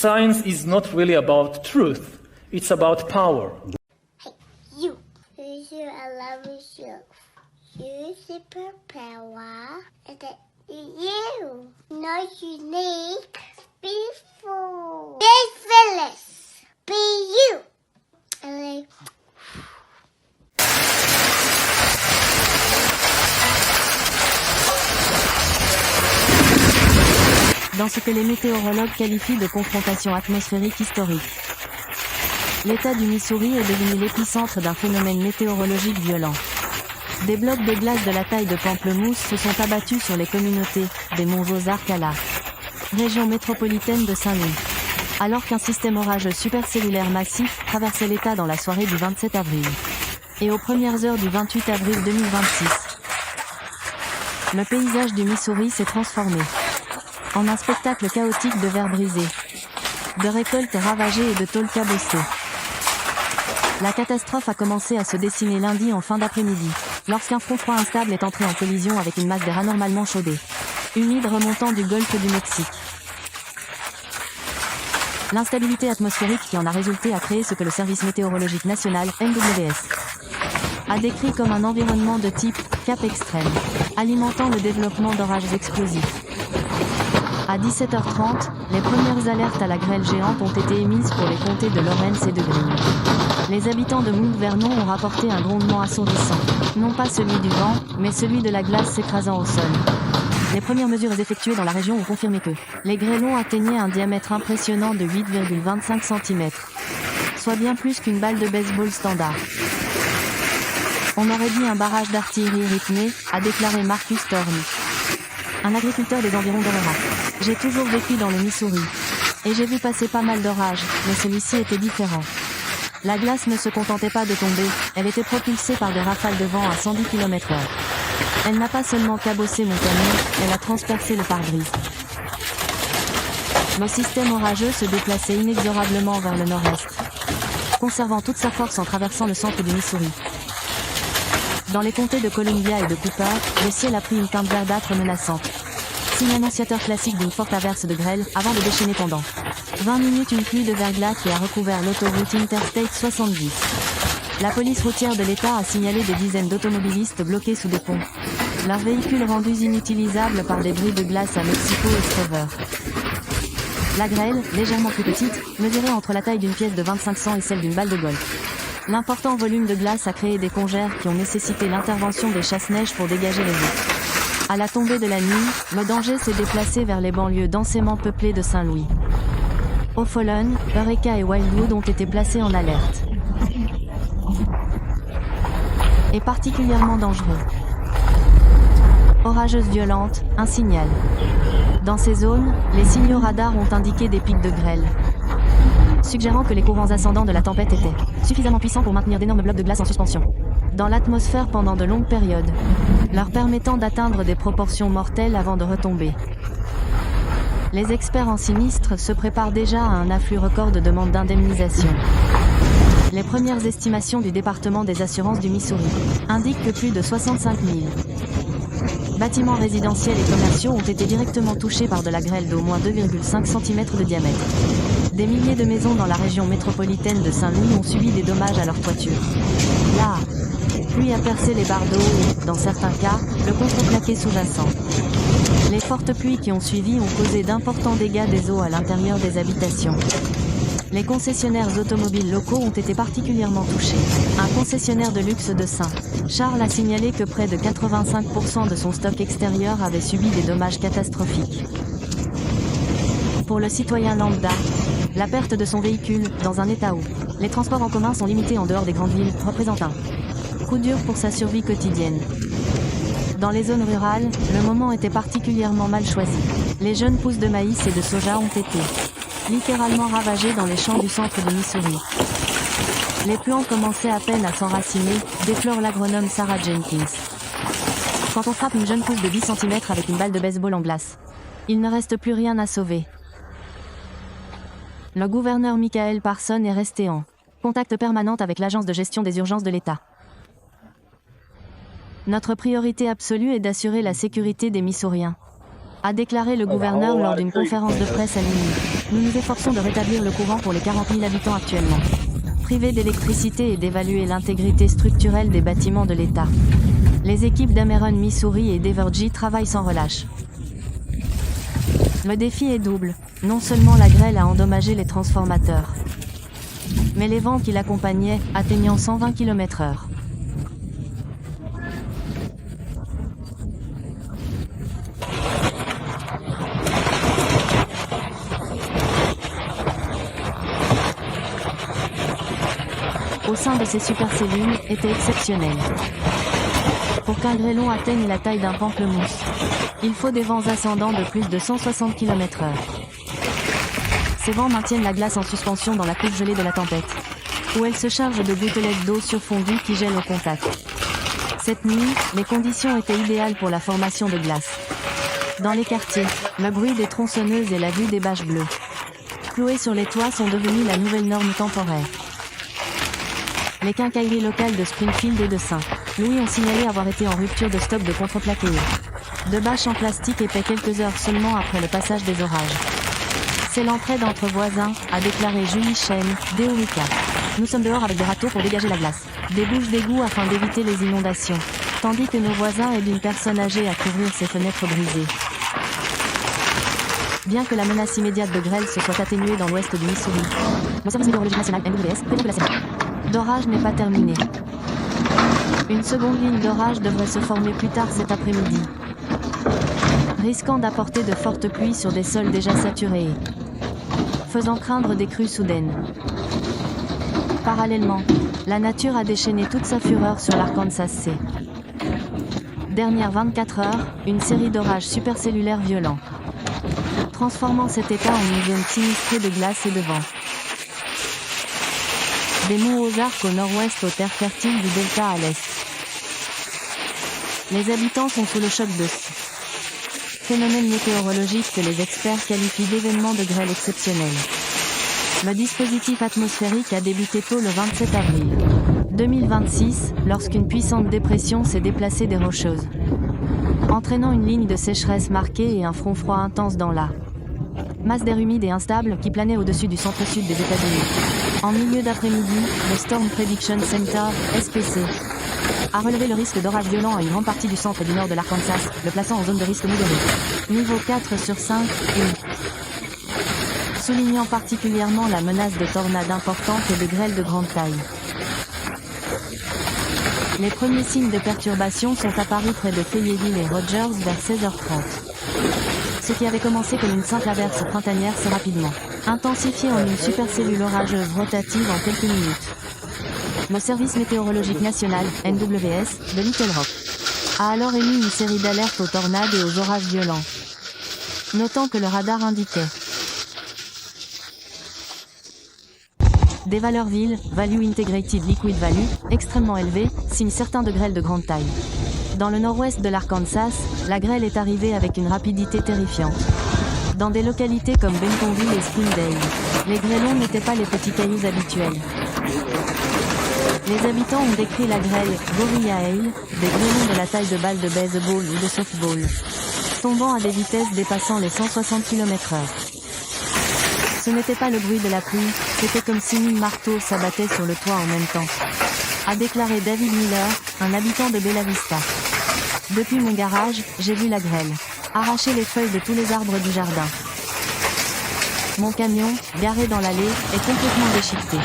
Science is not really about truth, it's about power. Hey, you. Use your love yourself. Use superpower. And that you. Not unique. Beautiful. Be fearless. Be you. And like, dans ce que les météorologues qualifient de confrontation atmosphérique historique. L'État du Missouri est devenu l'épicentre d'un phénomène météorologique violent. Des blocs de glace de la taille de pamplemousse se sont abattus sur les communautés des monts Ozarks à la région métropolitaine de Saint-Louis. Alors qu'un système orageux supercellulaire massif traversait l'État dans la soirée du 27 avril. Et aux premières heures du 28 avril 2026. Le paysage du Missouri s'est transformé en un spectacle chaotique de verres brisés, de récoltes ravagées et de tôles cabossées. La catastrophe a commencé à se dessiner lundi en fin d'après-midi, lorsqu'un front froid instable est entré en collision avec une masse d'air anormalement chaudée, humide remontant du golfe du Mexique. L'instabilité atmosphérique qui en a résulté a créé ce que le Service météorologique national, NWS, a décrit comme un environnement de type cap extrême, alimentant le développement d'orages explosifs. À 17h30, les premières alertes à la grêle géante ont été émises pour les comtés de Lawrence et de Greene. Les habitants de Mount Vernon ont rapporté un grondement assourdissant. Non pas celui du vent, mais celui de la glace s'écrasant au sol. Les premières mesures effectuées dans la région ont confirmé que les grêlons atteignaient un diamètre impressionnant de 8,25 cm, soit bien plus qu'une balle de baseball standard. On aurait dit un barrage d'artillerie rythmé, a déclaré Marcus Thorne, un agriculteur des environs d'Aurora. J'ai toujours vécu dans le Missouri. Et j'ai vu passer pas mal d'orages, mais celui-ci était différent. La glace ne se contentait pas de tomber, elle était propulsée par des rafales de vent à 110 km/h. Elle n'a pas seulement cabossé mon camion, elle a transpercé le pare-brise. Le système orageux se déplaçait inexorablement vers le nord-est, conservant toute sa force en traversant le centre du Missouri. Dans les comtés de Columbia et de Cooper, le ciel a pris une teinte verdâtre menaçante. Signe annonciateur classique d'une forte averse de grêle, avant de déchaîner pendant 20 minutes une pluie de verglas qui a recouvert l'autoroute Interstate 70. La police routière de l'État a signalé des dizaines d'automobilistes bloqués sous des ponts. Leurs véhicules rendus inutilisables par des bris de glace à Mexico et Scrover. La grêle, légèrement plus petite, mesurait entre la taille d'une pièce de 25 cents et celle d'une balle de golf. L'important volume de glace a créé des congères qui ont nécessité l'intervention des chasse-neige pour dégager les routes. À la tombée de la nuit, le danger s'est déplacé vers les banlieues densément peuplées de Saint-Louis. O'Fallon, Eureka et Wildwood ont été placés en alerte. Et particulièrement dangereux. Orageuse violente, un signal. Dans ces zones, les signaux radars ont indiqué des pics de grêle, suggérant que les courants ascendants de la tempête étaient suffisamment puissants pour maintenir d'énormes blocs de glace en suspension dans l'atmosphère pendant de longues périodes, leur permettant d'atteindre des proportions mortelles avant de retomber. Les experts en sinistres se préparent déjà à un afflux record de demandes d'indemnisation. Les premières estimations du département des assurances du Missouri indiquent que plus de 65 000 bâtiments résidentiels et commerciaux ont été directement touchés par de la grêle d'au moins 2,5 cm de diamètre. Des milliers de maisons dans la région métropolitaine de Saint-Louis ont subi des dommages à leur toiture. La pluie a percé les bardeaux et, dans certains cas, le contreplaqué sous-jacent. Les fortes pluies qui ont suivi ont causé d'importants dégâts des eaux à l'intérieur des habitations. Les concessionnaires automobiles locaux ont été particulièrement touchés. Un concessionnaire de luxe de Saint-Charles a signalé que près de 85% de son stock extérieur avait subi des dommages catastrophiques. Pour le citoyen lambda, la perte de son véhicule, dans un état où les transports en commun sont limités en dehors des grandes villes, représente un coup dur pour sa survie quotidienne. Dans les zones rurales, le moment était particulièrement mal choisi. Les jeunes pousses de maïs et de soja ont été littéralement ravagées dans les champs du centre de Missouri. Les plants commençaient à peine à s'enraciner, déplore l'agronome Sarah Jenkins. Quand on frappe une jeune pousse de 10 cm avec une balle de baseball en glace, il ne reste plus rien à sauver. Le gouverneur Michael Parson est resté en contact permanent avec l'Agence de gestion des urgences de l'État. Notre priorité absolue est d'assurer la sécurité des Missouriens, a déclaré le gouverneur lors d'une conférence de presse à minuit. Nous nous efforçons de rétablir le courant pour les 40 000 habitants actuellement privés d'électricité et d'évaluer l'intégrité structurelle des bâtiments de l'État. Les équipes d'Ameron, Missouri et d'Evergy travaillent sans relâche. Le défi est double. Non seulement la grêle a endommagé les transformateurs, mais les vents qui l'accompagnaient, atteignant 120 km/h. Au sein de ces supercellules, étaient exceptionnels. Pour qu'un grêlon atteigne la taille d'un pamplemousse, il faut des vents ascendants de plus de 160 km/h. Ces vents maintiennent la glace en suspension dans la couche gelée de la tempête, où elle se charge de gouttelettes d'eau surfondues qui gèlent au contact. Cette nuit, les conditions étaient idéales pour la formation de glace. Dans les quartiers, le bruit des tronçonneuses et la vue des bâches bleues clouées sur les toits sont devenus la nouvelle norme temporaire. Les quincailleries locales de Springfield et de Saint-Louis ont signalé avoir été en rupture de stock de contreplaqué de bâches en plastique épais quelques heures seulement après le passage des orages. C'est l'entraide entre voisins, a déclaré Julie Shane, d'Eurica. Nous sommes dehors avec des râteaux pour dégager la glace, des bouches d'égout afin d'éviter les inondations, tandis que nos voisins aident une personne âgée à couvrir ses fenêtres brisées. Bien que la menace immédiate de grêle se soit atténuée dans l'ouest du Missouri, le service météorologique national NWS prévient que la saison d'orage n'est pas terminée. Une seconde ligne d'orage devrait se former plus tard cet après-midi, risquant d'apporter de fortes pluies sur des sols déjà saturés, faisant craindre des crues soudaines. Parallèlement, la nature a déchaîné toute sa fureur sur l'Arkansas C. Dernières 24 heures, une série d'orages supercellulaires violents, transformant cet état en une zone sinistrée de glace et de vent. Des monts Ozarks au nord-ouest aux terres fertiles du delta à l'est. Les habitants sont sous le choc de ce phénomène météorologique que les experts qualifient d'événement de grêle exceptionnel. Le dispositif atmosphérique a débuté tôt le 27 avril 2026, lorsqu'une puissante dépression s'est déplacée des Rocheuses, entraînant une ligne de sécheresse marquée et un front froid intense dans la masse d'air humide et instable qui planait au-dessus du centre-sud des États-Unis. En milieu d'après-midi, le Storm Prediction Center, SPC, a relevé le risque d'orage violent à une grande partie du centre et du nord de l'Arkansas, le plaçant en zone de risque modéré. Niveau 4 sur 5, soulignant particulièrement la menace de tornades importantes et de grêles de grande taille. Les premiers signes de perturbation sont apparus près de Fayetteville et Rogers vers 16h30. Ce qui avait commencé comme une simple averse printanière s'est rapidement intensifié en une supercellule orageuse rotative en quelques minutes. Le service météorologique national, NWS, de Little Rock, a alors émis une série d'alertes aux tornades et aux orages violents, notant que le radar indiquait des valeurs Value Integrated Liquid Value, extrêmement élevées, signe certains de grêles de grande taille. Dans le nord-ouest de l'Arkansas, la grêle est arrivée avec une rapidité terrifiante. Dans des localités comme Bentonville et Springdale, les grêlons n'étaient pas les petits cailloux habituels. Les habitants ont décrit la grêle Gorilla Hail, des grêlons de la taille de balles de baseball ou de softball, tombant à des vitesses dépassant les 160 km/h. Ce n'était pas le bruit de la pluie, c'était comme si 1000 marteaux s'abattaient sur le toit en même temps, a déclaré David Miller, un habitant de Bella Vista. Depuis mon garage, j'ai vu la grêle arracher les feuilles de tous les arbres du jardin. Mon camion, garé dans l'allée, est complètement déchiqueté.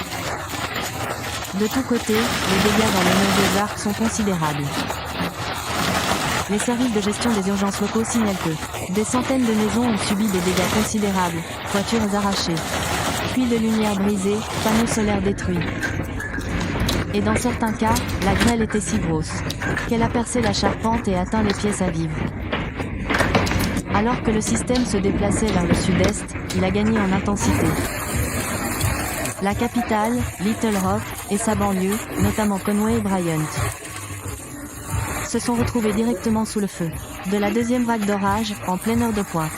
De tous côtés, les dégâts dans le Arc sont considérables. Les services de gestion des urgences locaux signalent que des centaines de maisons ont subi des dégâts considérables, toitures arrachées, puits de lumière brisés, panneaux solaires détruits. Et dans certains cas, la grêle était si grosse qu'elle a percé la charpente et atteint les pièces à vivre. Alors que le système se déplaçait vers le sud-est, il a gagné en intensité. La capitale, Little Rock, et sa banlieue, notamment Conway et Bryant, se sont retrouvés directement sous le feu de la deuxième vague d'orage, en pleine heure de pointe.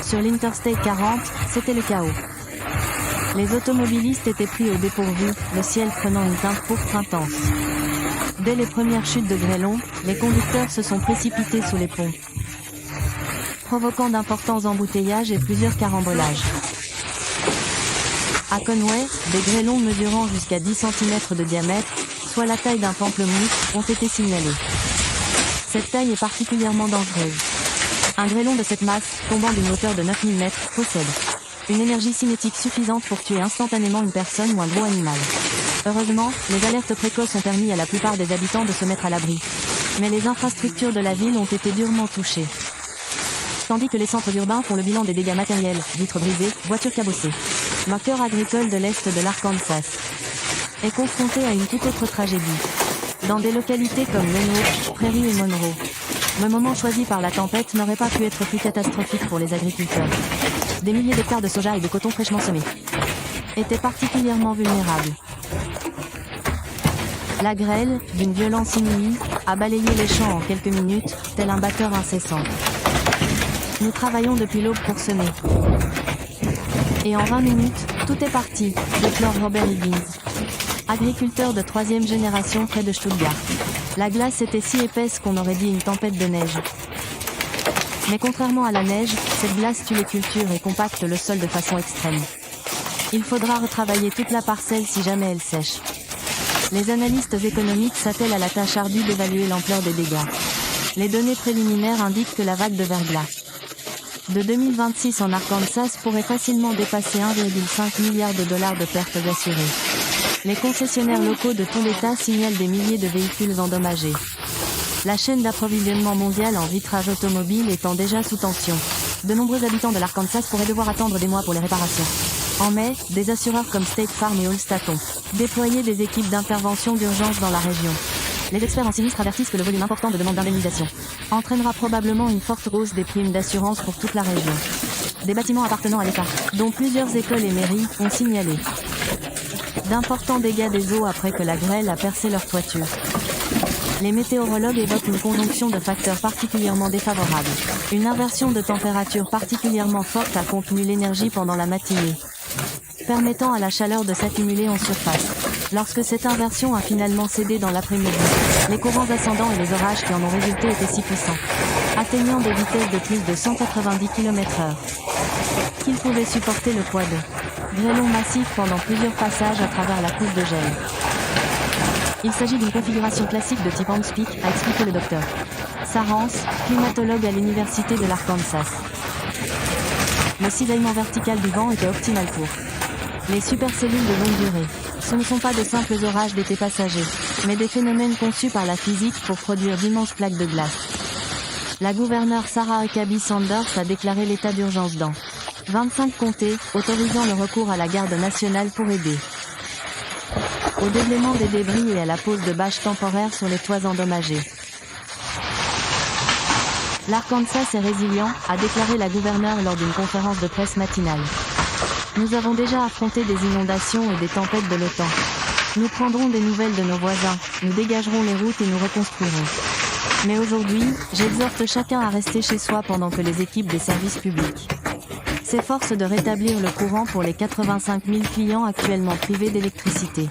Sur l'Interstate 40, c'était le chaos. Les automobilistes étaient pris au dépourvu, le ciel prenant une teinte pourpre intense. Dès les premières chutes de grêlons, les conducteurs se sont précipités sous les ponts, provoquant d'importants embouteillages et plusieurs carambolages. À Conway, des grêlons mesurant jusqu'à 10 cm de diamètre, soit la taille d'un pamplemousse, ont été signalés. Cette taille est particulièrement dangereuse. Un grêlon de cette masse, tombant d'une hauteur de 9000 mètres, possède une énergie cinétique suffisante pour tuer instantanément une personne ou un gros animal. Heureusement, les alertes précoces ont permis à la plupart des habitants de se mettre à l'abri. Mais les infrastructures de la ville ont été durement touchées. Tandis que les centres urbains font le bilan des dégâts matériels, vitres brisées, voitures cabossées. Le cœur agricole de l'Est de l'Arkansas est confronté à une toute autre tragédie. Dans des localités comme Lennox, Prairie et Monroe, le moment choisi par la tempête n'aurait pas pu être plus catastrophique pour les agriculteurs. Des milliers d'hectares de soja et de coton fraîchement semés étaient particulièrement vulnérables. La grêle, d'une violence inouïe, a balayé les champs en quelques minutes, tel un batteur incessant. Nous travaillons depuis l'aube pour semer. Et en 20 minutes, tout est parti, déplore Robert Higgins, agriculteur de 3e génération près de Stuttgart. La glace était si épaisse qu'on aurait dit une tempête de neige. Mais contrairement à la neige, cette glace tue les cultures et compacte le sol de façon extrême. Il faudra retravailler toute la parcelle si jamais elle sèche. Les analystes économiques s'attellent à la tâche ardue d'évaluer l'ampleur des dégâts. Les données préliminaires indiquent que la vague de verglas de 2026 en Arkansas pourrait facilement dépasser 1,5 milliard de dollars de pertes assurées. Les concessionnaires locaux de tout l'État signalent des milliers de véhicules endommagés. La chaîne d'approvisionnement mondiale en vitrage automobile étant déjà sous tension. De nombreux habitants de l'Arkansas pourraient devoir attendre des mois pour les réparations. En mai, des assureurs comme State Farm et Allstate ont déployé des équipes d'intervention d'urgence dans la région. Les experts en sinistre avertissent que le volume important de demandes d'indemnisation entraînera probablement une forte hausse des primes d'assurance pour toute la région. Des bâtiments appartenant à l'État, dont plusieurs écoles et mairies, ont signalé d'importants dégâts des eaux après que la grêle a percé leur toiture. Les météorologues évoquent une conjonction de facteurs particulièrement défavorables. Une inversion de température particulièrement forte a contenu l'énergie pendant la matinée, permettant à la chaleur de s'accumuler en surface. Lorsque cette inversion a finalement cédé dans l'après-midi, les courants ascendants et les orages qui en ont résulté étaient si puissants, atteignant des vitesses de plus de 190 km/h, qu'ils pouvaient supporter le poids de grêlons massifs pendant plusieurs passages à travers la couche de gel. Il s'agit d'une configuration classique de type Hans Peak, a expliqué le docteur Sarance, climatologue à l'université de l'Arkansas. Le cisaillement vertical du vent était optimal pour les supercellules de longue durée. Ce ne sont pas de simples orages d'été passagers, mais des phénomènes conçus par la physique pour produire d'immenses plaques de glace. La gouverneure Sarah Huckabee Sanders a déclaré l'état d'urgence dans 25 comtés, autorisant le recours à la garde nationale pour aider au déblaiement des débris et à la pose de bâches temporaires sur les toits endommagés. L'Arkansas est résilient, a déclaré la gouverneure lors d'une conférence de presse matinale. Nous avons déjà affronté des inondations et des tempêtes de l'automne. Nous prendrons des nouvelles de nos voisins, nous dégagerons les routes et nous reconstruirons. Mais aujourd'hui, j'exhorte chacun à rester chez soi pendant que les équipes des services publics s'efforcent de rétablir le courant pour les 85 000 clients actuellement privés d'électricité.